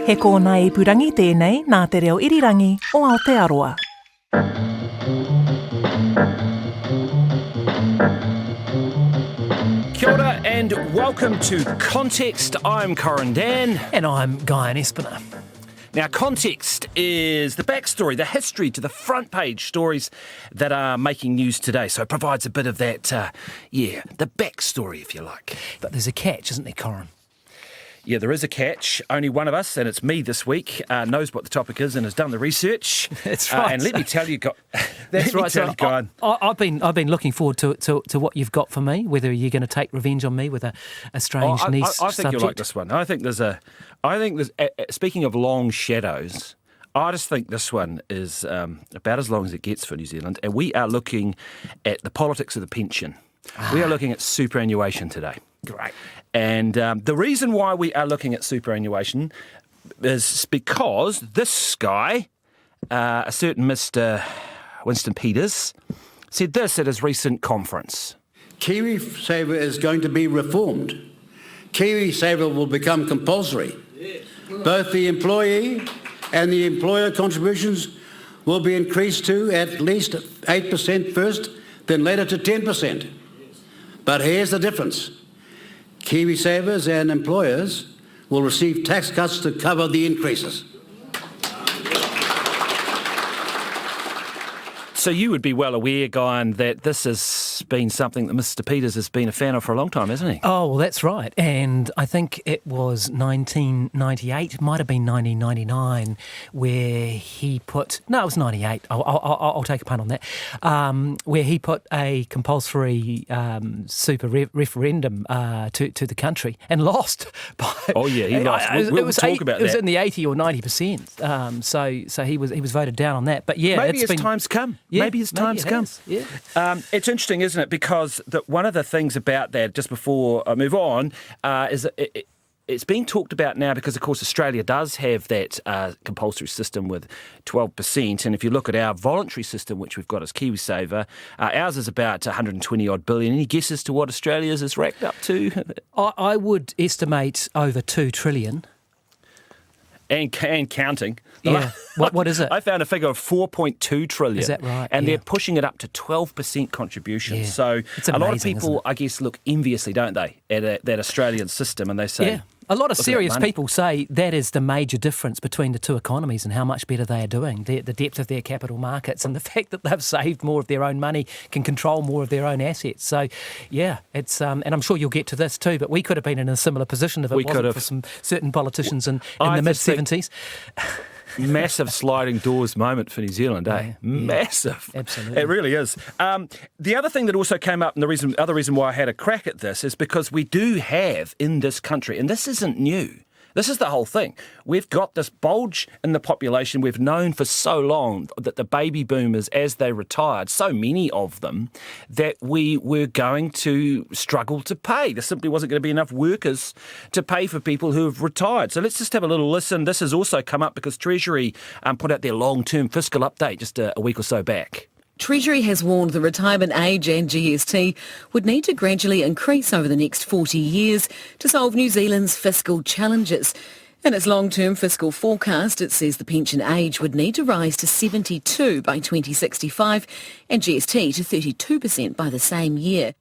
He kōna ipurangi tēnei nā te reo irirangi o Aotearoa. Kia ora and welcome to Context. I'm Corin Dan. And I'm Guyon Espiner. Now, context is the backstory, the history to the front page stories that are making news today. So it provides a bit of that, the backstory, if you like. But there's a catch, isn't there, Corin? Yeah, there is a catch. Only one of us, and it's me this week, knows what the topic is and has done the research. That's right. And let me tell you, I've been looking forward to what you've got for me. Whether you're going to take revenge on me with a strange niche subject. I think you'll like this one. I think there's speaking of long shadows, I just think this one is about as long as it gets for New Zealand, and we are looking at the politics of the pension. We are looking at superannuation today. Great. And the reason why we are looking at superannuation is because this guy, a certain Mr. Winston Peters, said this at his recent conference. KiwiSaver is going to be reformed. KiwiSaver will become compulsory. Both the employee and the employer contributions will be increased to at least 8% first, then later to 10%. But here's the difference. KiwiSavers and employers will receive tax cuts to cover the increases. So you would be well aware, Guyon, that this has been something that Mr. Peters has been a fan of for a long time, hasn't he? Oh, well, that's right. And I think it was 1998, might have been 1999, where he put... No, it was 98. I'll take a punt on that. Where he put a compulsory super referendum to the country and lost. Oh, yeah, he lost. We'll talk about that. It was in the 80 or 90%. So he was voted down on that. But yeah, maybe his time's come. Yeah, maybe his time's come. Yeah. It's interesting, isn't it? Because one of the things about that, just before I move on, is that it's being talked about now because, of course, Australia does have that compulsory system with 12%. And if you look at our voluntary system, which we've got as KiwiSaver, ours is about 120 odd billion. Any guesses as to what Australia's is racked up to? I would estimate over 2 trillion. And counting. Yeah. What is it? I found a figure of 4.2 trillion. Is that right? And yeah. They're pushing it up to 12% contribution. Yeah. So it's amazing, a lot of amazing, people, I guess, look enviously, don't they, at that Australian system, and they say... Yeah. A lot of serious people say that is the major difference between the two economies and how much better they are doing. The depth of their capital markets and the fact that they've saved more of their own money, can control more of their own assets. So, yeah, it's and I'm sure you'll get to this too, but we could have been in a similar position if it wasn't for some certain politicians in the mid-70s. Massive sliding doors moment for New Zealand, eh? Yeah, Massive. Absolutely. It really is. The other thing that also came up, and the other reason why I had a crack at this is because we do have in this country, and this isn't new, this is the whole thing. We've got this bulge in the population. We've known for so long that the baby boomers, as they retired, so many of them, that we were going to struggle to pay. There simply wasn't going to be enough workers to pay for people who have retired. So let's just have a little listen. This has also come up because Treasury put out their long-term fiscal update just a week or so back. Treasury has warned the retirement age and GST would need to gradually increase over the next 40 years to solve New Zealand's fiscal challenges. In its long-term fiscal forecast, it says the pension age would need to rise to 72 by 2065 and GST to 32% by the same year.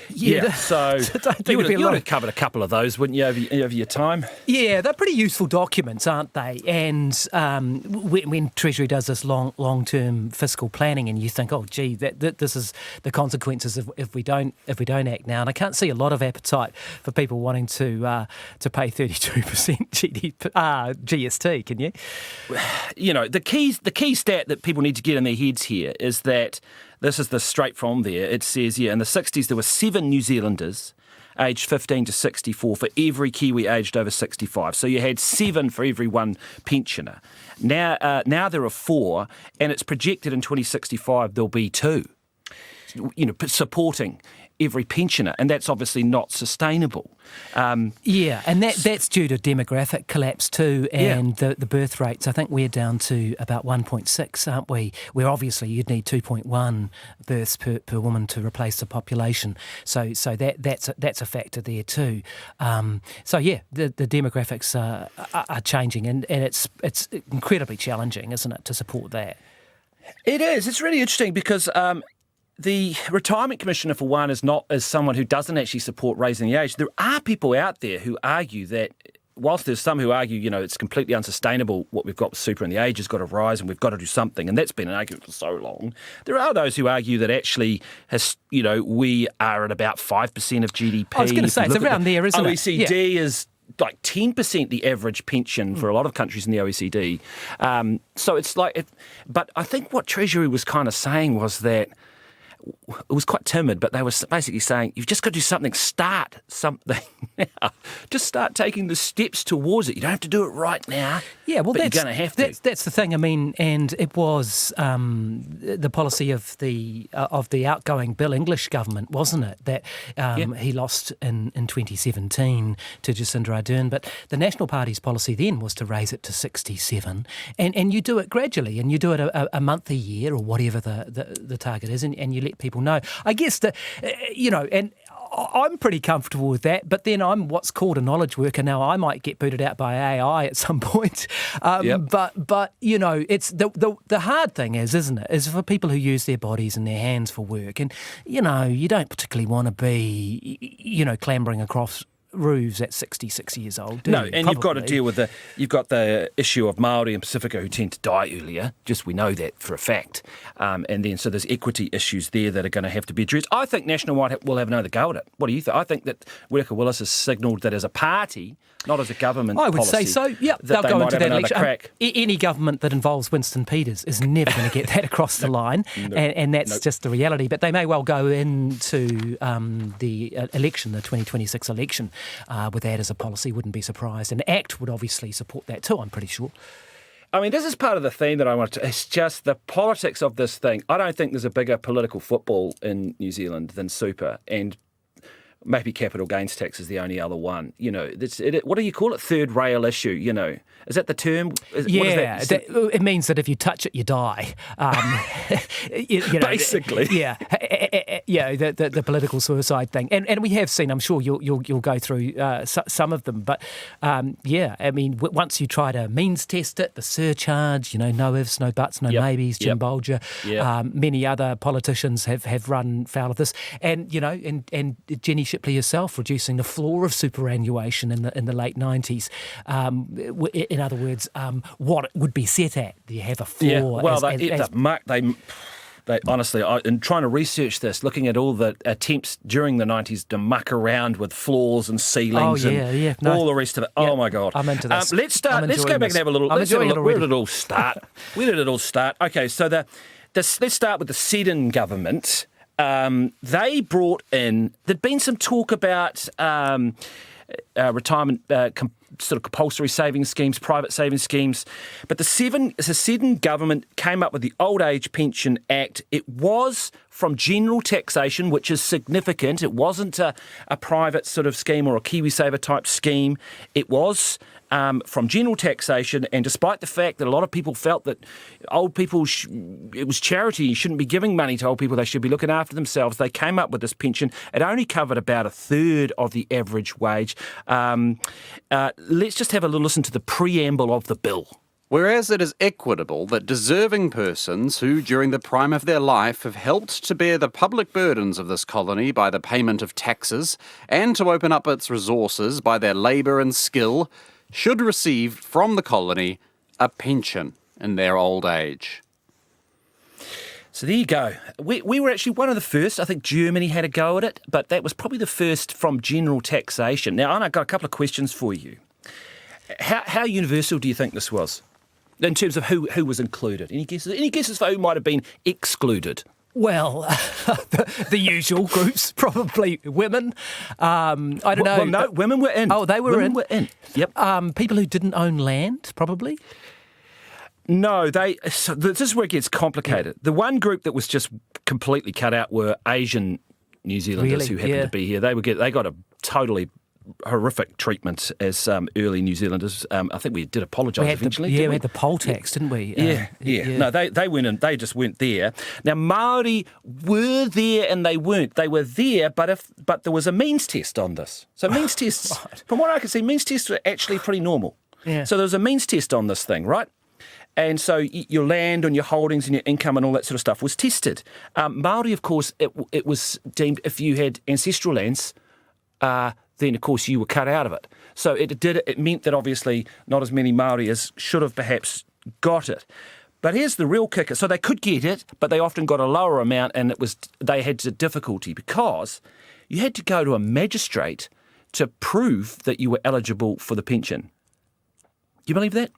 Yeah, so you would have covered a couple of those, wouldn't you, over your time? Yeah, they're pretty useful documents, aren't they? And when Treasury does this long-term fiscal planning, and you think, oh, gee, this is the consequences if we don't act now. And I can't see a lot of appetite for people wanting to pay 32% GST. Can you? You know, the key stat that people need to get in their heads here is that. This is straight from there. It says, in the 60s there were 7 New Zealanders aged 15 to 64 for every Kiwi aged over 65. So you had 7 for every one pensioner. Now there are 4, and it's projected in 2065 there'll be 2, supporting every pensioner, and that's obviously not sustainable. And that's due to demographic collapse too, and the birth rates. I think we're down to about 1.6, aren't we? Where obviously you'd need 2.1 births per woman to replace the population. So that's a factor there too. The demographics are changing, and it's incredibly challenging, isn't it, to support that? It is. It's really interesting because the Retirement Commissioner, for one, is someone who doesn't actually support raising the age. There are people out there who argue that, whilst there's some who argue, it's completely unsustainable what we've got with super and the age has got to rise and we've got to do something, and that's been an argument for so long. There are those who argue that actually, we are at about 5% of GDP. I was going to say, it's around there, isn't it? OECD is like 10% the average pension for a lot of countries in the OECD. So it's but I think what Treasury was kind of saying was that it was quite timid, but they were basically saying, you've just got to do something, start something now. Just start taking the steps towards it. You don't have to do it right now, but you're going to have to. That's the thing, and it was the policy of the outgoing Bill English government, wasn't it, that he lost in 2017 to Jacinda Ardern, but the National Party's policy then was to raise it to 67, and you do it gradually, and you do it a month a year, or whatever the target is, and you let people know. I guess and I'm pretty comfortable with that, but then I'm what's called a knowledge worker now. I might get booted out by AI at some point. But it's the hard thing isn't it, is for people who use their bodies and their hands for work, and you don't particularly want to be clambering across roofs at 66 years old. No, and you've got to deal with the issue of Māori and Pacifica who tend to die earlier. We know that for a fact. And then so there's equity issues there that are going to have to be addressed. I think National White will have another go at it. What do you think? I think that Werka Willis has signalled that as a party, not as a government I would policy, say so. Yeah, they'll go into that election. Crack. Any government that involves Winston Peters is never going to get that across the line, and that's just the reality. But they may well go into the election, the 2026 election, with that as a policy. Wouldn't be surprised. And ACT would obviously support that too, I'm pretty sure. I mean, this is part of the theme that I want to... It's just the politics of this thing. I don't think there's a bigger political football in New Zealand than super, and maybe capital gains tax is the only other one. What do you call it? Third rail issue, Is that the term? It means that if you touch it, you die. Basically. The political suicide thing. And we have seen, I'm sure you'll go through some of them, but once you try to means test it, the surcharge, no ifs, no buts, no maybes, Jim Bolger, many other politicians have run foul of this. And, and Jenny Shipley herself reducing the floor of superannuation in the late 90s. In other words, what it would be set at. Do you have a floor? They honestly, in trying to research this, looking at all the attempts during the 90s to muck around with floors and ceilings all the rest of it. Oh my God. I'm into this. Let's go back and have a little. Where did it all start? Okay, so let's start with the Seddon government. They brought in. There'd been some talk about retirement sort of compulsory savings schemes, private savings schemes. But the Seddon government came up with the Old Age Pension Act. It was from general taxation, which is significant. It wasn't a private sort of scheme or a KiwiSaver type scheme. It was from general taxation, and despite the fact that a lot of people felt that old people, it was charity, you shouldn't be giving money to old people, they should be looking after themselves, they came up with this pension. It only covered about a third of the average wage. Let's just have a little listen to the preamble of the bill. Whereas it is equitable that deserving persons who, during the prime of their life, have helped to bear the public burdens of this colony by the payment of taxes and to open up its resources by their labour and skill, should receive from the colony a pension in their old age. So there you go. We were actually one of the first. I think Germany had a go at it, but that was probably the first from general taxation. Now, I've got a couple of questions for you. How universal do you think this was in terms of who was included? Any guesses? Any guesses for who might have been excluded? Well, the usual groups, probably women. I don't know. Well, no, women were in. Oh, they were in? Women were in, yep. People who didn't own land, probably? No, so this is where it gets complicated. The one group that was just completely cut out were Asian New Zealanders Really? who happened Yeah. to be here. They got a totally horrific treatment as early New Zealanders. I think we did apologise eventually. we had the poll tax, didn't we? Yeah. No, they went and they just weren't there. Now Māori were there and they weren't. They were there, but there was a means test on this. So means tests, from what I can see, means tests were actually pretty normal. Yeah. So there was a means test on this thing, right? And so your land and your holdings and your income and all that sort of stuff was tested. Māori, of course, it was deemed if you had ancestral lands, then of course you were cut out of it. So it meant that obviously not as many Māori as should have perhaps got it. But here's the real kicker. So they could get it, but they often got a lower amount, and they had difficulty because you had to go to a magistrate to prove that you were eligible for the pension. Do you believe that?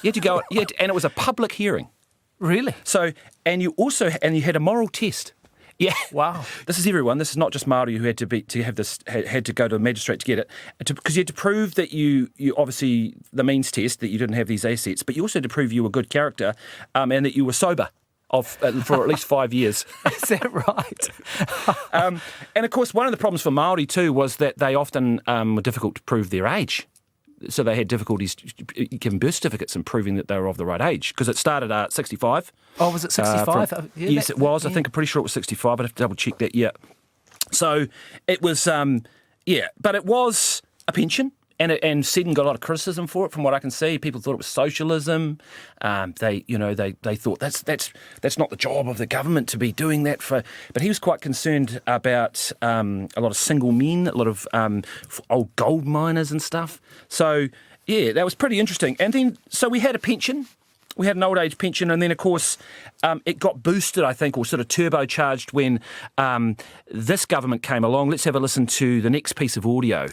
You had to go, and it was a public hearing. Really? So, and you had a moral test. Yeah. Wow. This is everyone. This is not just Māori who had to go to a magistrate to get it, because you had to prove that you obviously the means test that you didn't have these assets, but you also had to prove you were good character, and that you were sober for at least 5 years. Is that right? And of course, one of the problems for Māori too was that they often were difficult to prove their age. So they had difficulties giving birth certificates and proving that they were of the right age, because it started at 65. Oh, was it 65? Yes, it was. I think I'm pretty sure it was 65. I'd have to double check that. Yeah. So it was, but it was a pension, and Seddon got a lot of criticism for it. From what I can see, people thought it was socialism. They thought that's not the job of the government to be doing that for. But he was quite concerned about a lot of single men, a lot of old gold miners and stuff. So yeah, that was pretty interesting. And then so we had a pension. We had an old age pension, and then, of course, it got boosted, I think, or sort of turbocharged when this government came along. Let's have a listen to the next piece of audio.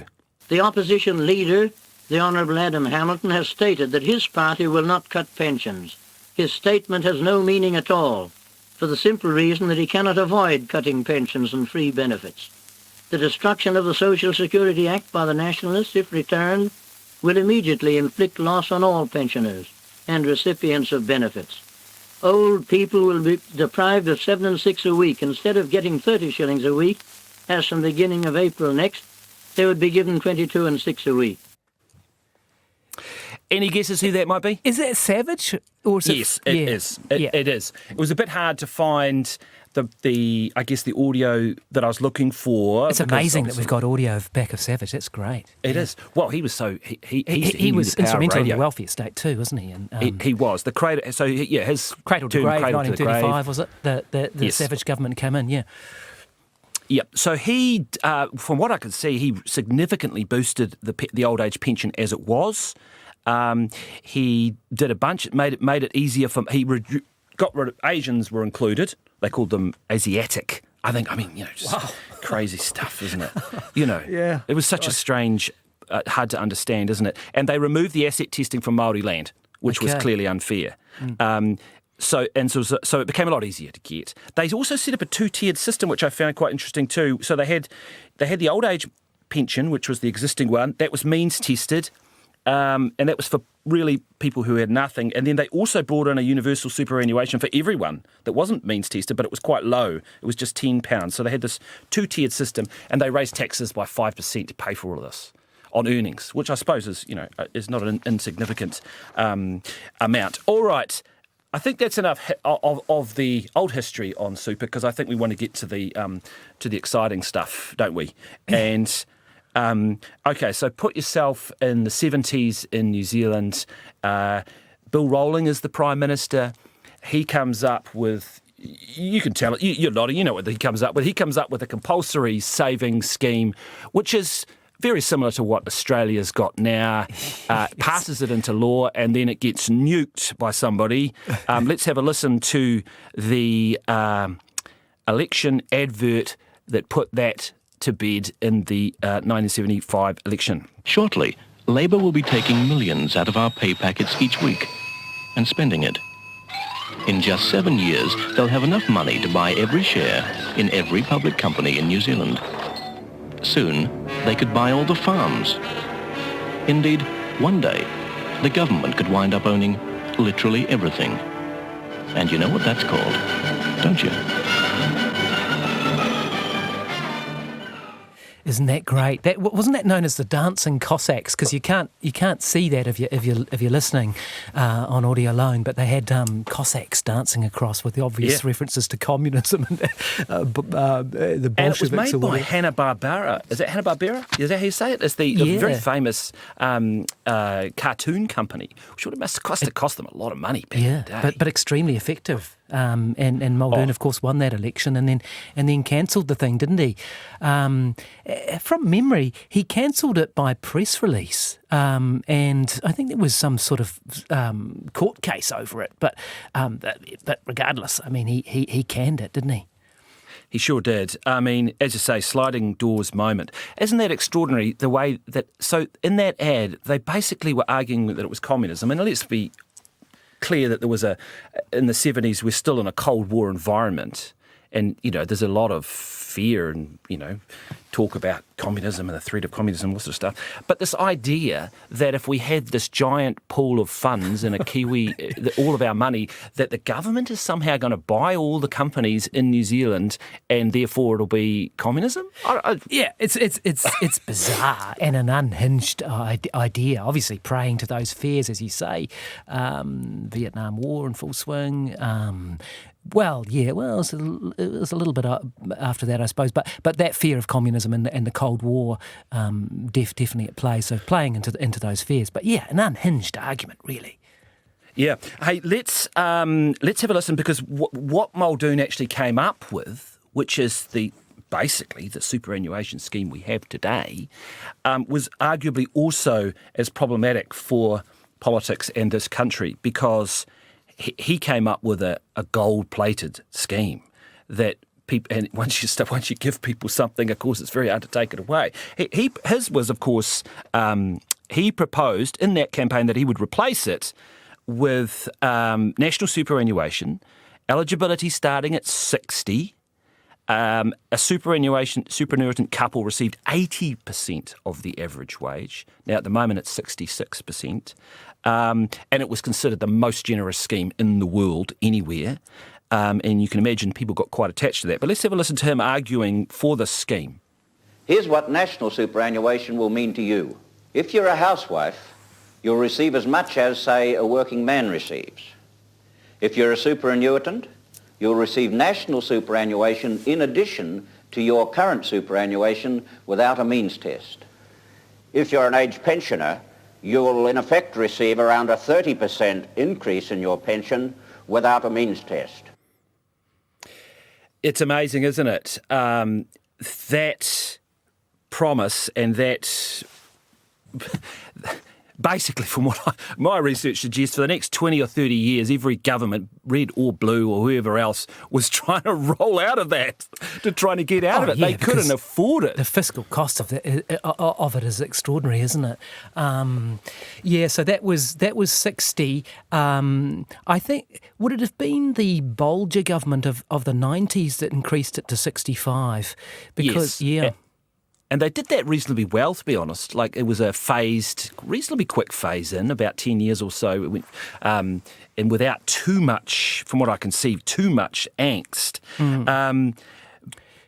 The opposition leader, the Honourable Adam Hamilton, has stated that his party will not cut pensions. His statement has no meaning at all, for the simple reason that he cannot avoid cutting pensions and free benefits. The destruction of the Social Security Act by the Nationalists, if returned, will immediately inflict loss on all pensioners and recipients of benefits. Old people will be deprived of 7 and 6 a week. Instead of getting 30 shillings a week, as from the beginning of April next, they would be given 22 and 6 a week. Any guesses who that might be? Is that savage? Or is Yes, it is. It is. It was a bit hard to find the audio that I was looking for. It's amazing that we've got audio back of Savage. That's great. It is. Well, he was so he was knew the power of instrumental in radio. the welfare state too, wasn't he? And He was the cradle. So his Cradle to term, Grave, Cradle to the 1935 Grave. was it? The Yes. Savage government came in. Yeah. Yep. So he, from what I could see, he significantly boosted the old age pension as it was. He did a bunch. Made it easier for. Got rid of Asians were included. They called them Asiatic. Just crazy stuff, isn't it? Yeah. It was such a strange, hard to understand, isn't it? And they removed the asset testing from Māori land, which was Okay. clearly unfair. So it became a lot easier to get. They also set up a 2-tiered system, which I found quite interesting too. So they had the old age pension, which was the existing one. That was means tested, and that was for really people who had nothing. And then they also brought in a universal superannuation for everyone that wasn't means tested, but it was quite low. It was just £10. So they had this 2-tiered system, and they raised taxes by 5% to pay for all of this on earnings, which I suppose is not an insignificant amount. All right. I think that's enough of the old history on super, because I think we want to get to the exciting stuff, don't we? And okay, so put yourself in the 70s in New Zealand. Bill Rowling is the Prime Minister. He comes up with, you can tell it, you're nodding, you know what he comes up with. He comes up with a compulsory savings scheme, which is very similar to what Australia's got now, passes it into law, and then it gets nuked by somebody. Let's have a listen to the election advert that put that to bed in the 1975 election. Shortly, Labour will be taking millions out of our pay packets each week and spending it. In just 7 years, they'll have enough money to buy every share in every public company in New Zealand. Soon, they could buy all the farms. Indeed, one day, the government could wind up owning literally everything. And you know what that's called, don't you? Isn't that great? Wasn't that known as the dancing Cossacks? Because you can't see that if you're listening on audio alone. But they had Cossacks dancing across with the obvious references to communism and the Bolsheviks. And it was made by Hanna-Barbera. Is that Hanna-Barbera? Is that how you say it? It's the very famous cartoon company, which would have cost them a lot of money back in the day. But extremely effective. And Muldoon, of course, won that election and then cancelled the thing, didn't he? From memory, he cancelled it by press release, and I think there was some sort of court case over it. But regardless, I mean, he canned it, didn't he? He sure did. I mean, as you say, sliding doors moment. Isn't that extraordinary, the way that... So in that ad, they basically were arguing that it was communism. And let's be clear that there was in the 70s, we're still in a Cold War environment. And, there's a lot of fear and, talk about communism and the threat of communism, all sort of stuff. But this idea that if we had this giant pool of funds and a Kiwi, all of our money, that the government is somehow going to buy all the companies in New Zealand and therefore it'll be communism? It's bizarre and an unhinged idea. Obviously praying to those fears, as you say. Vietnam War in full swing. It was a little bit after that, I suppose. But that fear of communism and the Cold War definitely at play. So playing into those fears. But an unhinged argument, really. Yeah. Hey, let's have a listen, because what Muldoon actually came up with, which is basically the superannuation scheme we have today, was arguably also as problematic for politics and this country, because he came up with a gold-plated scheme that people, and once you give people something, of course, it's very hard to take it away. His was, of course, he proposed in that campaign that he would replace it with national superannuation, eligibility starting at 60. A superannuation couple received 80% of the average wage. Now, at the moment, it's 66%. And it was considered the most generous scheme in the world anywhere. And you can imagine people got quite attached to that. But let's have a listen to him arguing for this scheme. Here's what national superannuation will mean to you. If you're a housewife, you'll receive as much as, say, a working man receives. If you're a superannuitant, you'll receive national superannuation in addition to your current superannuation without a means test. If you're an age pensioner, you'll in effect receive around a 30% increase in your pension without a means test. It's amazing, isn't it? That promise and that... Basically, from what my research suggests, for the next 20 or 30 years, every government, red or blue or whoever else, was trying to roll out of that, trying to get out of it. They couldn't afford it. The fiscal cost of it is extraordinary, isn't it? So that was 60. I think, would it have been the Bolger government of the 90s that increased it to 65? Because, yes. And they did that reasonably well, to be honest. Like, it was a reasonably quick phase in, about 10 years or so. It went, and without too much, from what I can see, too much angst.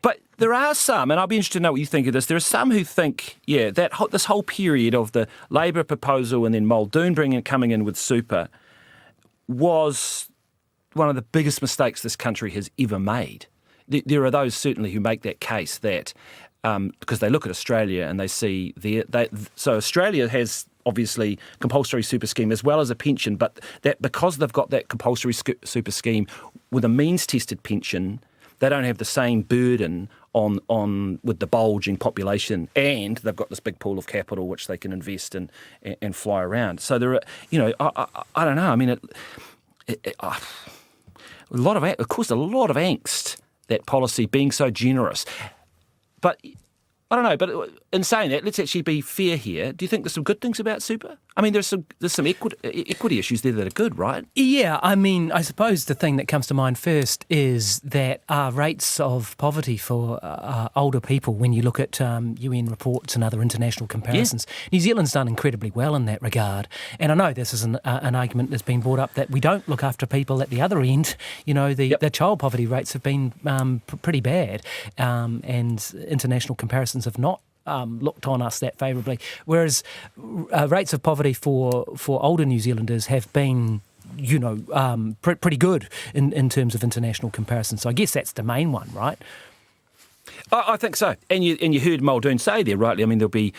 But there are some, and I'll be interested to know what you think of this, there are some who think, this whole period of the Labour proposal and then Muldoon coming in with super was one of the biggest mistakes this country has ever made. There are those certainly who make that case that... because they look at Australia and they see so Australia has obviously compulsory super scheme as well as a pension, but that because they've got that compulsory super scheme with a means-tested pension, they don't have the same burden on with the bulging population, and they've got this big pool of capital which they can invest in and fly around. So there are, I don't know. I mean, a lot of angst, that policy being so generous. But I don't know, but in saying that, let's actually be fair here. Do you think there's some good things about super? I mean, there's some equity issues there that are good, right? Yeah, I mean, I suppose the thing that comes to mind first is that rates of poverty for older people, when you look at UN reports and other international comparisons, New Zealand's done incredibly well in that regard. And I know this is an argument that's been brought up that we don't look after people at the other end. The child poverty rates have been pretty bad, and international comparisons have not looked on us that favourably, whereas rates of poverty for older New Zealanders have been pretty good in terms of international comparison. So I guess that's the main one, right? I think so, and you heard Muldoon say there rightly. I mean, there'll be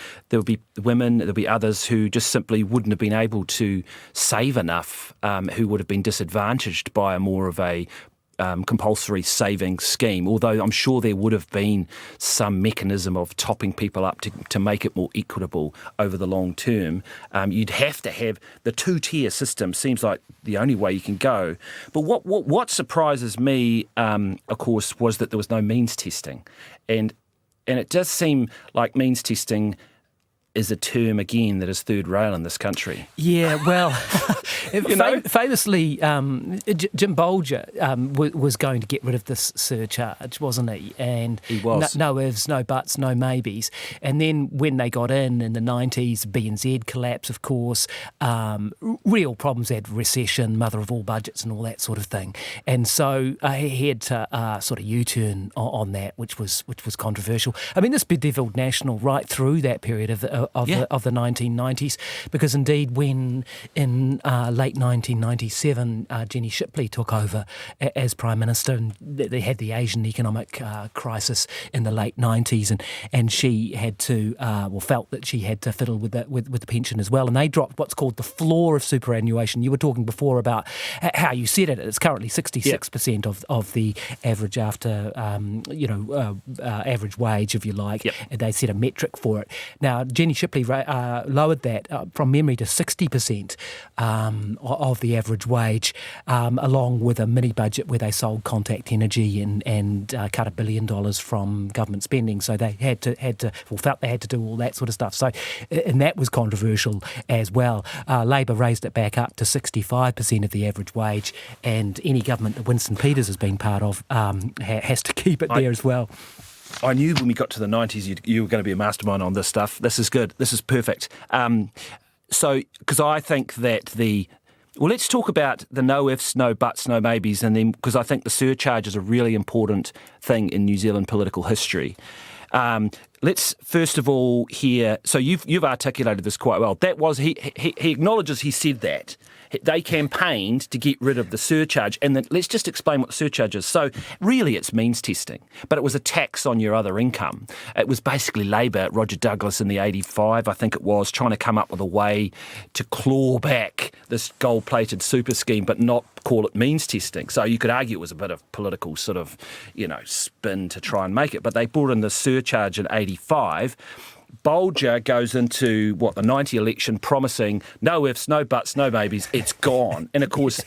women, there'll be others who just simply wouldn't have been able to save enough, who would have been disadvantaged by a more of a compulsory saving scheme, although I'm sure there would have been some mechanism of topping people up to make it more equitable over the long term. You'd have to have the two-tier system, seems like the only way you can go. But what surprises me, of course, was that there was no means testing. And it does seem like means testing is a term, again, that is third rail in this country. Yeah, well, famously, Jim Bolger was going to get rid of this surcharge, wasn't he? And he was. No ifs, no buts, no maybes. And then when they got in the 90s, BNZ collapse, of course, real problems, they had recession, mother of all budgets and all that sort of thing. And so he had to sort of U-turn on that, which was controversial. I mean, this bedevilled National right through that period of the 1990s, because indeed when in late 1997 Jenny Shipley took over as Prime Minister, and they had the Asian economic crisis in the late 90s, and she had to felt that she had to fiddle with the pension as well, and they dropped what's called the floor of superannuation. You were talking before about how you set it. It's currently 66% of the average after average wage, if you like. Yep. And they set a metric for it. Now Jenny Shipley lowered that from memory to 60% of the average wage, along with a mini budget where they sold Contact Energy and cut $1 billion from government spending. So they felt they had to do all that sort of stuff. So, and that was controversial as well. Labor raised it back up to 65% of the average wage, and any government that Winston Peters has been part of has to keep it there as well. I knew when we got to the 90s you were going to be a mastermind on this stuff. This is good. This is perfect. So, because I think that let's talk about the no ifs, no buts, no maybes, and then because I think the surcharge is a really important thing in New Zealand political history. Let's first of all hear. So you've articulated this quite well. That was he acknowledges he said that. They campaigned to get rid of the surcharge, and then let's just explain what the surcharge is. So really it's means testing, but it was a tax on your other income. It was basically Labor, Roger Douglas in the 85, I think it was, trying to come up with a way to claw back this gold-plated super scheme, but not call it means testing. So you could argue it was a bit of political sort of, spin to try and make it, but they brought in the surcharge in 85. Bolger goes into the 90 election promising no ifs, no buts, no maybes. It's gone, and of course,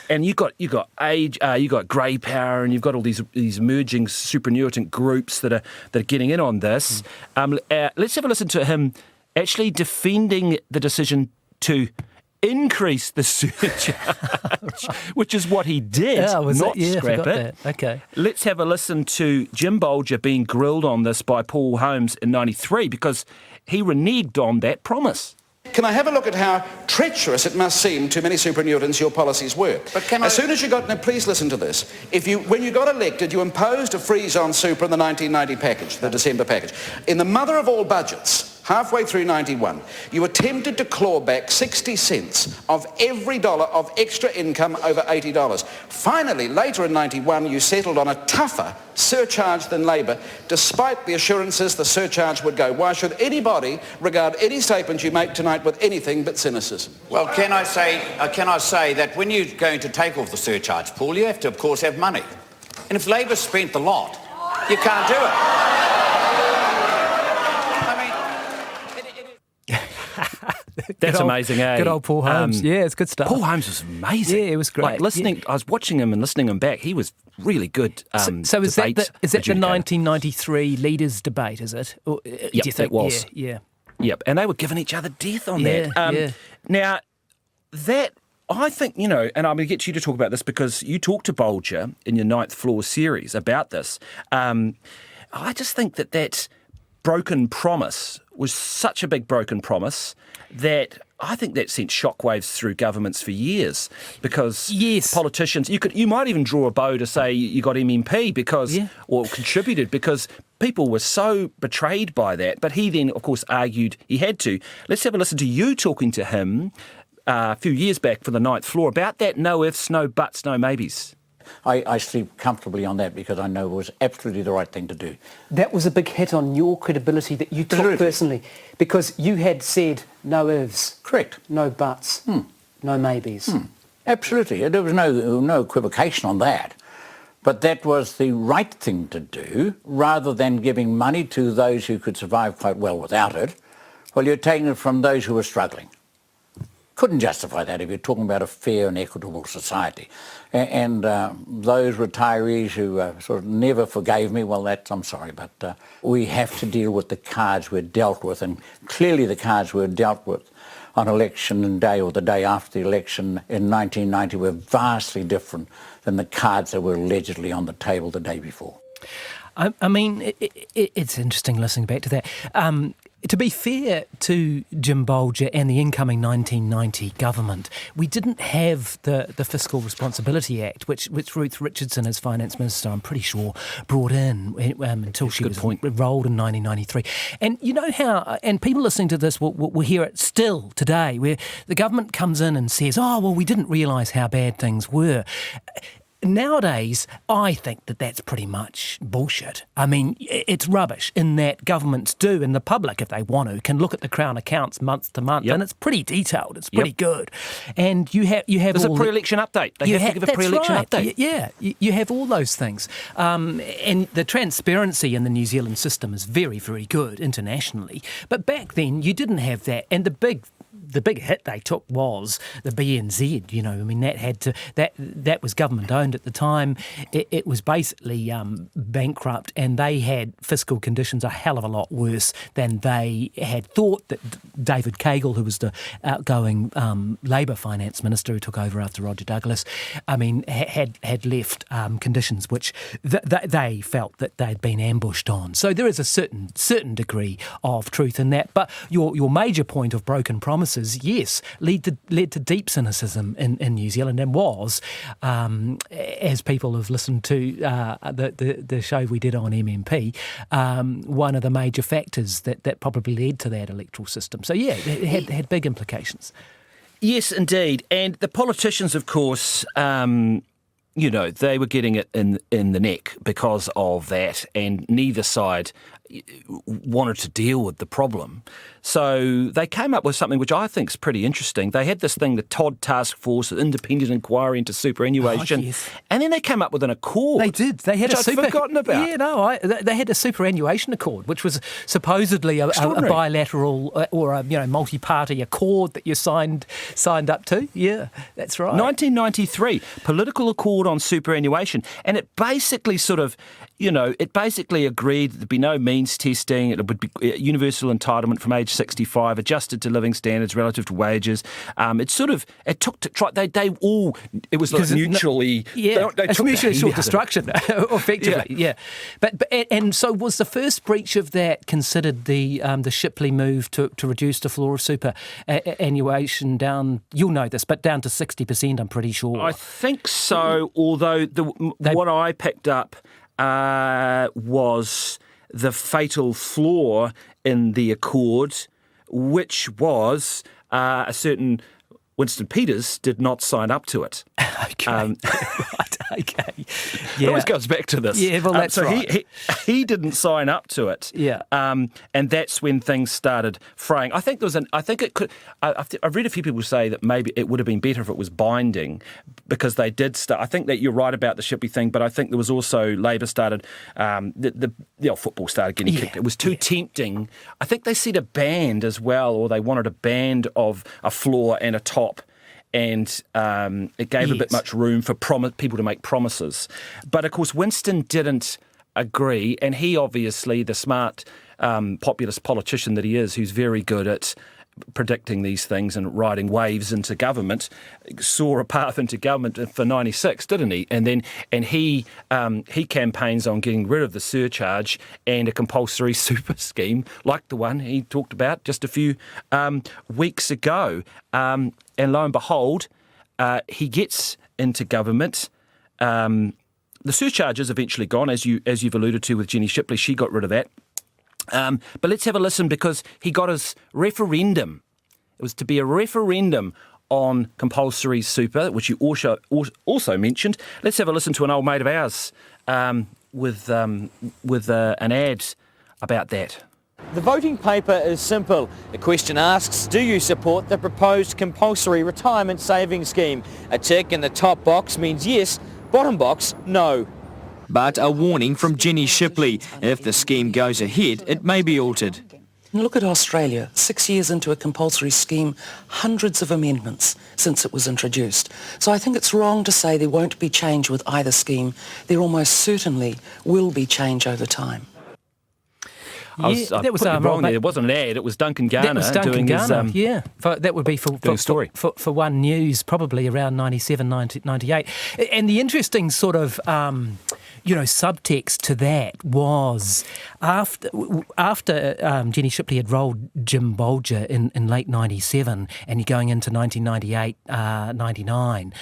and you got age, you got grey power, and you've got all these emerging superannuitant groups that are getting in on this. Let's have a listen to him actually defending the decision to increase the surcharge, which is what he did, not scrap it. Okay. Let's have a listen to Jim Bolger being grilled on this by Paul Holmes in 93, because he reneged on that promise. Can I have a look at how treacherous it must seem to many superannuitants your policies were? As soon as you got... Now, please listen to this. When you got elected, you imposed a freeze on super in the 1990 package, the December package. In the mother of all budgets, halfway through 91, you attempted to claw back 60 cents of every dollar of extra income over $80. Finally, later in 91, you settled on a tougher surcharge than Labor, despite the assurances the surcharge would go. Why should anybody regard any statement you make tonight with anything but cynicism? Well, can I say that when you're going to take off the surcharge, Paul, you have to, of course, have money. And if Labor spent the lot, you can't do it. That's amazing, eh? Good old Paul Holmes. It's good stuff. Paul Holmes was amazing. Yeah, it was great. I was watching him and listening him back. He was really good. So is that the 1993 leaders debate, is it? Or, yep, it was. Yeah. Yep, and they were giving each other death on that. Now, that, I think, and I'm going to get you to talk about this because you talked to Bolger in your Ninth Floor series about this. I just think that broken promise was such a big broken promise that I think that sent shockwaves through governments for years, because politicians, you might even draw a bow to say you got MMP or contributed, because people were so betrayed by that. But he then, of course, argued he had to. Let's have a listen to you talking to him a few years back for the Ninth Floor about that no ifs, no buts, no maybes. I sleep comfortably on that because I know it was absolutely the right thing to do. That was a big hit on your credibility that you took Absolutely. personally, because you had said no ifs, Correct. no buts, no maybes. Absolutely. There was no equivocation on that. But that was the right thing to do, rather than giving money to those who could survive quite well without it. Well, you're taking it from those who were struggling. Couldn't justify that if you're talking about a fair and equitable society. And those retirees who sort of never forgave me, well, I'm sorry, but we have to deal with the cards we're dealt with, and clearly the cards we're dealt with on election day or the day after the election in 1990 were vastly different than the cards that were allegedly on the table the day before. I mean, it's interesting listening back to that. To be fair to Jim Bolger and the incoming 1990 government, we didn't have the Fiscal Responsibility Act, which Ruth Richardson, as Finance Minister, I'm pretty sure, brought in until she was rolled in 1993. And you know how, and people listening to this will hear it still today, where the government comes in and says, oh, well, we didn't realise how bad things were. Nowadays, I think that that's pretty much bullshit. I mean, it's rubbish in that governments do, and the public, if they want to, can look at the Crown accounts month to month, and it's pretty detailed. It's pretty good. And you have There's a pre-election update. They have to give a pre-election update. Yeah, you have all those things. And the transparency in the New Zealand system is very, very good internationally. But back then, you didn't have that. And the big hit they took was the BNZ. You know, I mean, that was government owned at the time. It was basically bankrupt, and they had fiscal conditions a hell of a lot worse than they had thought. That David Cagle, who was the outgoing Labour finance minister who took over after Roger Douglas, I mean, had left conditions which they felt that they'd been ambushed on. So there is a certain degree of truth in that. But your major point of broken promises, yes, led to deep cynicism in New Zealand, and was, as people have listened to the show we did on MMP, one of the major factors that probably led to that electoral system. So yeah, it had big implications. Yes, indeed. And the politicians, of course, you know, they were getting it in the neck because of that, and neither side wanted to deal with the problem. So they came up with something which I think is pretty interesting. They had this thing, the Todd Task Force, an independent inquiry into superannuation, and then they came up with an accord. They did. They had which I'd forgotten about. Yeah, no, they had a superannuation accord, which was supposedly a bilateral or a multi-party accord that you signed up to. Yeah, that's right. 1993, political accord on superannuation, and it basically agreed there'd be no means testing, it would be universal entitlement from age 65, adjusted to living standards relative to wages. It was like mutually... It's mutual destruction, effectively, yeah. But so was the first breach of that considered the Shipley move to reduce the floor of superannuation down, you'll know this, but down to 60%, I'm pretty sure. I think so, although what I picked up was the fatal flaw in the accord, which was a certain Winston Peters did not sign up to it. Okay, right, okay. It Yeah. always goes back to this. Yeah, well, that's right. He didn't sign up to it. Yeah. And that's when things started fraying. I think I've read a few people say that maybe it would have been better if it was binding, because they did start. I think that you're right about the Shipley thing, but I think there was also Labour started, football started getting kicked. It was too tempting. I think they set a band as well, or they wanted a band of a floor and a top. And it gave a bit much room for people to make promises. But, of course, Winston didn't agree, and he obviously, the smart populist politician that he is, who's very good at predicting these things and riding waves into government, saw a path into government for 96, didn't he? And he campaigns on getting rid of the surcharge and a compulsory super scheme like the one he talked about just a few weeks ago. And lo and behold, he gets into government the surcharge is eventually gone, as you've alluded to with Jenny Shipley. She got rid of that. But let's have a listen, because he got his referendum. It was to be a referendum on compulsory super, which you also mentioned. Let's have a listen to an old mate of ours with an ad about that. The voting paper is simple. The question asks, do you support the proposed compulsory retirement savings scheme? A tick in the top box means yes, bottom box, no. But a warning from Jenny Shipley. If the scheme goes ahead, it may be altered. Look at Australia, 6 years into a compulsory scheme, hundreds of amendments since it was introduced. So I think it's wrong to say there won't be change with either scheme. There almost certainly will be change over time. That was wrong there. It wasn't an ad. It was Duncan Garner. That was Duncan doing Garner, his, that would be for One News, probably around 97, 98. And the interesting sort of, subtext to that was after Jenny Shipley had rolled Jim Bolger in late 97 and you're going into 1998, 99,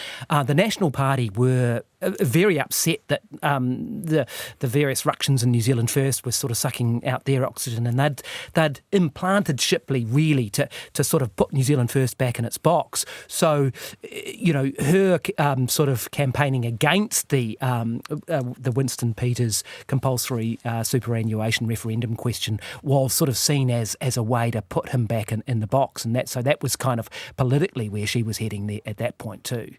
the National Party were very upset that the various ructions in New Zealand First were sort of sucking out their oxygen, and they'd implanted Shipley really to sort of put New Zealand First back in its box. So, her sort of campaigning against the Winston Peters compulsory superannuation referendum question was sort of seen as a way to put him back in the box, and that was kind of politically where she was heading there at that point too.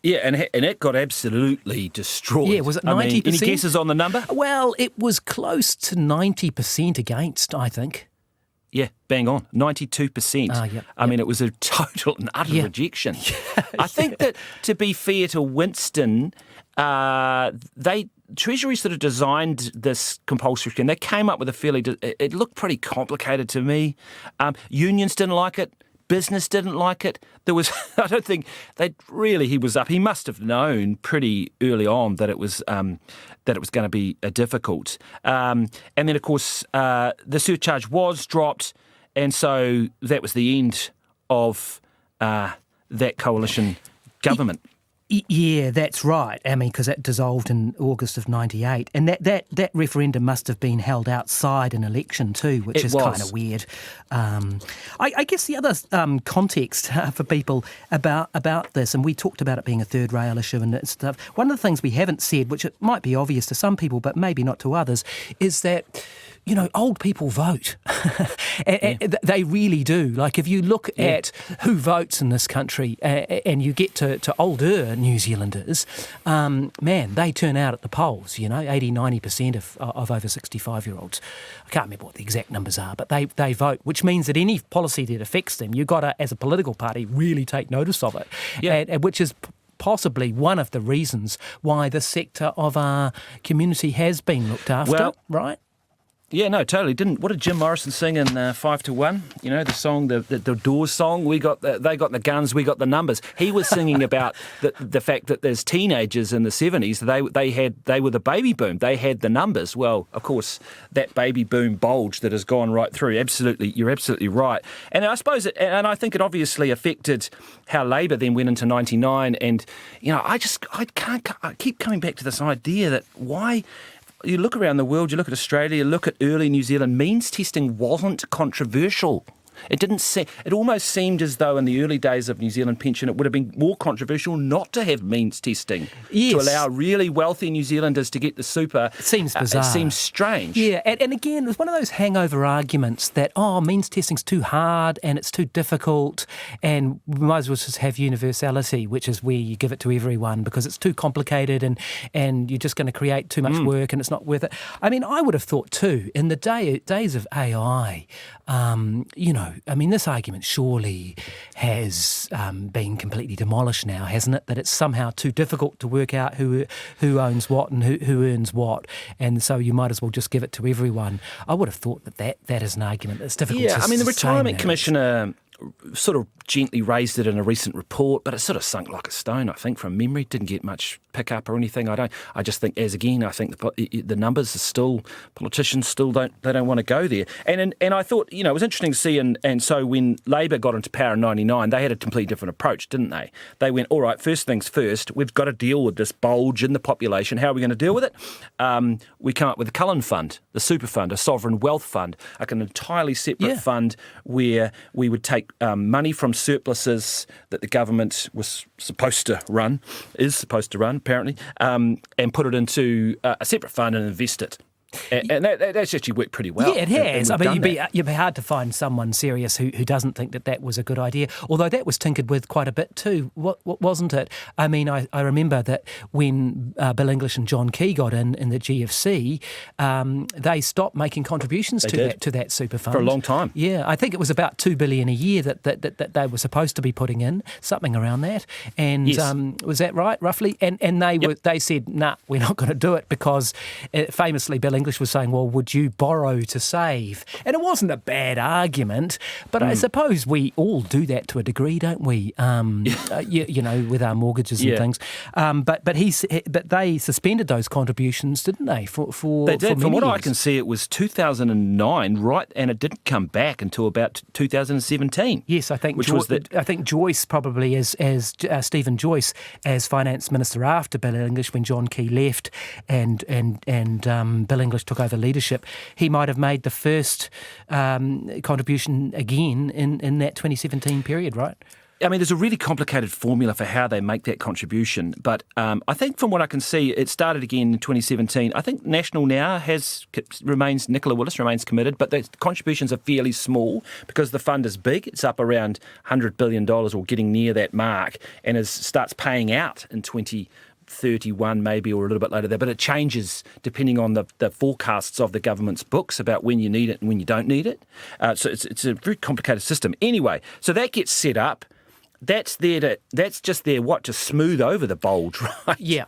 Yeah, and it got absolutely destroyed. Yeah, was it 90%? Any guesses on the number? Well, it was close to 90% against, I think. Yeah, bang on, 92%. Yep. I mean, it was a total and utter rejection. I think that, to be fair to Winston, Treasury sort of designed this compulsory scheme. They came up with it looked pretty complicated to me. Unions didn't like it. Business didn't like it. There was, I don't think he was up. He must have known pretty early on that it was going to be difficult. And then, of course, the surcharge was dropped, and so that was the end of that coalition government. Yeah, that's right. I mean, because that dissolved in August of 98. And that referendum must have been held outside an election too, which is kind of weird. I guess the other context for people about this, and we talked about it being a third rail issue and stuff, one of the things we haven't said, which it might be obvious to some people but maybe not to others, is that old people vote. They really do. Like, if you look at who votes in this country and you get to older New Zealanders, man, they turn out at the polls, 80, 90% of over 65-year-olds. I can't remember what the exact numbers are, but they vote, which means that any policy that affects them, you've got to, as a political party, really take notice of it, and which is possibly one of the reasons why the sector of our community has been looked after, right? Yeah, no, totally. What did Jim Morrison sing in 5 to 1? The song, the Doors song. They got the guns, we got the numbers. He was singing about the fact that there's teenagers in the 70s. They were the baby boom. They had the numbers. Well, of course, that baby boom bulge that has gone right through. Absolutely, you're absolutely right. And I suppose, I think it obviously affected how Labour then went into 99. And I keep coming back to this idea that why. You look around the world, you look at Australia, you look at early New Zealand, means testing wasn't controversial. It almost seemed as though in the early days of New Zealand pension it would have been more controversial not to have means testing, to allow really wealthy New Zealanders to get the super. It seems bizarre. It seems strange. Yeah, and again, it was one of those hangover arguments that, means testing's too hard and it's too difficult and we might as well just have universality, which is where you give it to everyone because it's too complicated and you're just going to create too much work and it's not worth it. I mean, I would have thought too, in the days of AI, this argument surely has been completely demolished now, hasn't it? That it's somehow too difficult to work out who owns what and who earns what, and so you might as well just give it to everyone. I would have thought that is an argument that's difficult to sustain. The Retirement Commissioner sort of gently raised it in a recent report, but it sort of sunk like a stone, I think, from memory. Didn't get much pick-up or anything. I just think, I think the numbers are still, politicians still don't want to go there. And I thought, it was interesting to see, and so when Labour got into power in 99, they had a completely different approach, didn't they? They went, all right, first things first, we've got to deal with this bulge in the population. How are we going to deal with it? We come up with the Cullen Fund, the super fund, a sovereign wealth fund, like an entirely separate fund where we would take money from surpluses that the government is supposed to run, apparently, and put it into a separate fund and invest it. And that's actually worked pretty well. Yeah, it has. I mean, you'd be hard to find someone serious who doesn't think that was a good idea, although that was tinkered with quite a bit too, wasn't it? I mean, I remember that when Bill English and John Key got in the GFC, they stopped making contributions to that super fund. For a long time. Yeah, I think it was about $2 billion a year that they were supposed to be putting in, something around that. And was that right, roughly? And they said, nah, we're not going to do it because famously Bill English was saying, well, would you borrow to save? And it wasn't a bad argument, but I suppose we all do that to a degree, don't we? With our mortgages and things. But they suspended those contributions, didn't they? They did. From what I can see, it was 2009, right? And it didn't come back until about 2017. Yes, I think. I think Joyce probably, as Stephen Joyce, as finance minister after Bill English, when John Key left, and Bill English took over leadership, he might have made the first contribution again in that 2017 period, right? I mean, there's a really complicated formula for how they make that contribution, but I think from what I can see, it started again in 2017. I think National now Nicola Willis remains committed, but the contributions are fairly small because the fund is big. It's up around $100 billion or getting near that mark, and starts paying out in 2031 maybe, or a little bit later there, but it changes depending on the forecasts of the government's books about when you need it and when you don't need it. So it's a very complicated system. Anyway, so that gets set up. That's just there to smooth over the bulge, right? Yeah.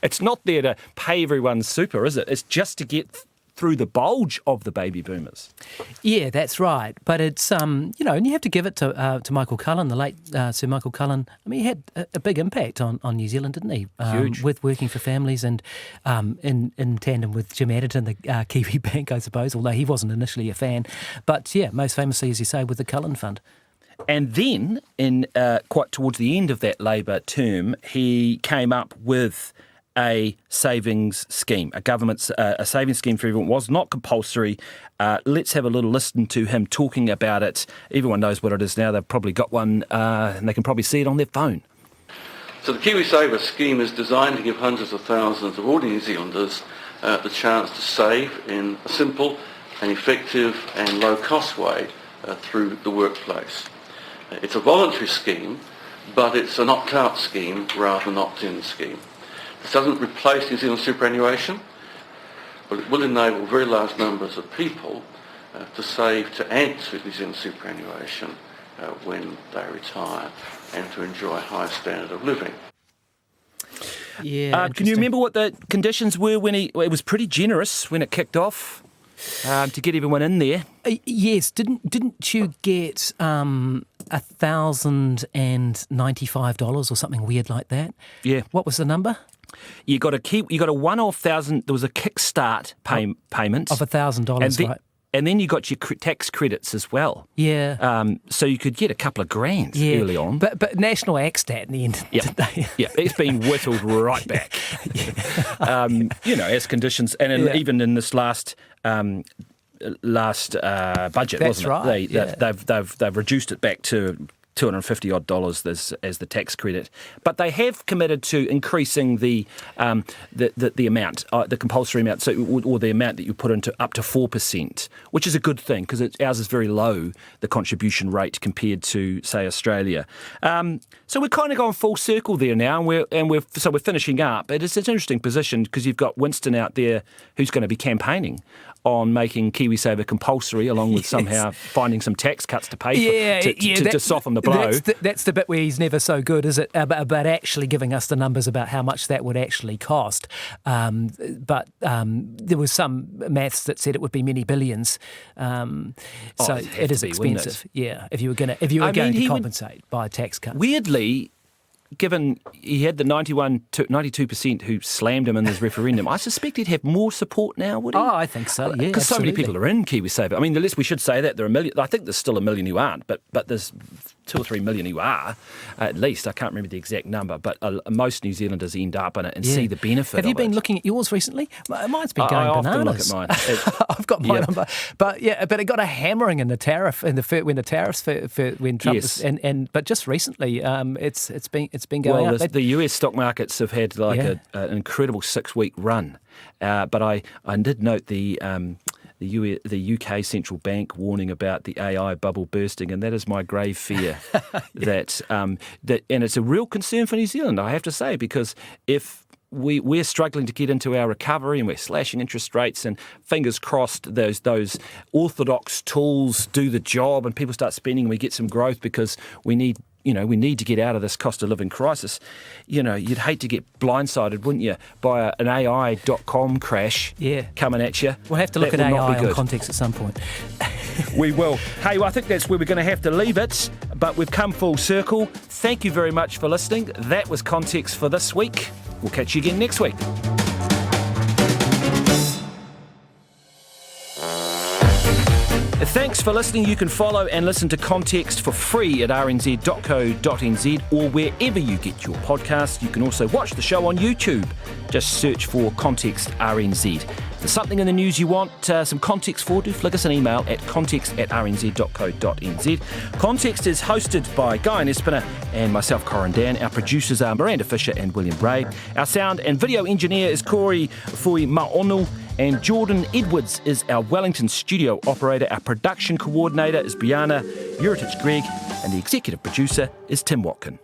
It's not there to pay everyone's super, is it? It's just to get through the bulge of the baby boomers. Yeah, that's right. But it's, and you have to give it to Michael Cullen, the late Sir Michael Cullen. I mean, he had a big impact on New Zealand, didn't he? Huge. With working for families and in tandem with Jim Addington, the Kiwi Bank, I suppose, although he wasn't initially a fan. But yeah, most famously, as you say, with the Cullen Fund. And then, in quite towards the end of that Labour term, he came up with a savings scheme, a savings scheme for everyone. It was not compulsory. Let's have a little listen to him talking about it. Everyone knows what it is now. They've probably got one and they can probably see it on their phone. So the KiwiSaver scheme is designed to give hundreds of thousands of ordinary New Zealanders the chance to save in a simple and effective and low-cost way through the workplace. It's a voluntary scheme, but it's an opt-out scheme rather than an opt-in scheme. This doesn't replace New Zealand superannuation, but it will enable very large numbers of people to save to add to New Zealand superannuation when they retire and to enjoy a higher standard of living. Yeah. Can you remember what the conditions were when it was pretty generous when it kicked off to get everyone in there? Yes. Didn't you get $1,095 or something weird like that? Yeah. What was the number? You got a one-off $1,000. There was a kickstart payment of $1,000, right? And then you got your tax credits as well. Yeah. So you could get a couple of grand early on. But National axed that in the end, didn't they? Yeah, it's been whittled right back. As conditions, and even in this last budget, That's wasn't right. it? They've reduced it back to $250 odd as the tax credit, but they have committed to increasing the amount, the compulsory amount, or the amount that you put into up to 4%, which is a good thing because ours is very low, the contribution rate compared to say Australia. So we're kind of going full circle there now, and we're finishing up. It's an interesting position because you've got Winston out there who's going to be campaigning on making KiwiSaver compulsory, along with somehow finding some tax cuts to pay to soften the blow. That's the bit where he's never so good, is it? About actually giving us the numbers about how much that would actually cost. But there was some maths that said it would be many billions. So it is expensive. Yeah, if you were going to compensate by a tax cut. Weirdly, given he had the 92% who slammed him in this referendum, I suspect he'd have more support now, would he? Oh, I think so, yeah. Because so many people are in KiwiSaver. I mean, we should say that there are a million. I think there's still a million who aren't, but there's 2 or 3 million who are, at least. I can't remember the exact number, but most New Zealanders end up in it and see the benefit of it. Have you been looking at yours recently? Mine's been going bananas. I often look at mine. I've got mine on, but it got a hammering in the tariff when the tariffs when Trump was, but just recently it's been going up. The US stock markets have had an incredible 6-week run, but I did note the UK central bank warning about the AI bubble bursting, and that is my grave fear. that and it's a real concern for New Zealand, I have to say, because if we're struggling to get into our recovery and we're slashing interest rates, and fingers crossed those orthodox tools do the job and people start spending and we get some growth because we need to get out of this cost of living crisis. You'd hate to get blindsided, wouldn't you, by an AI.com crash coming at you. We'll have to look at AI on Context at some point. We will. Hey, well, I think that's where we're going to have to leave it, but we've come full circle. Thank you very much for listening. That was Context for this week. We'll catch you again next week. Thanks for listening. You can follow and listen to Context for free at rnz.co.nz or wherever you get your podcasts. You can also watch the show on YouTube. Just search for Context RNZ. If there's something in the news you want some context for, do flick us an email at context@rnz.co.nz. Context is hosted by Guyon Espiner and myself, Corin Dan. Our producers are Miranda Fisher and William Bray. Our sound and video engineer is Corey Fui Maonu. And Jordan Edwards is our Wellington studio operator. Our production coordinator is Brianna Uritich Gregg, and the executive producer is Tim Watkin.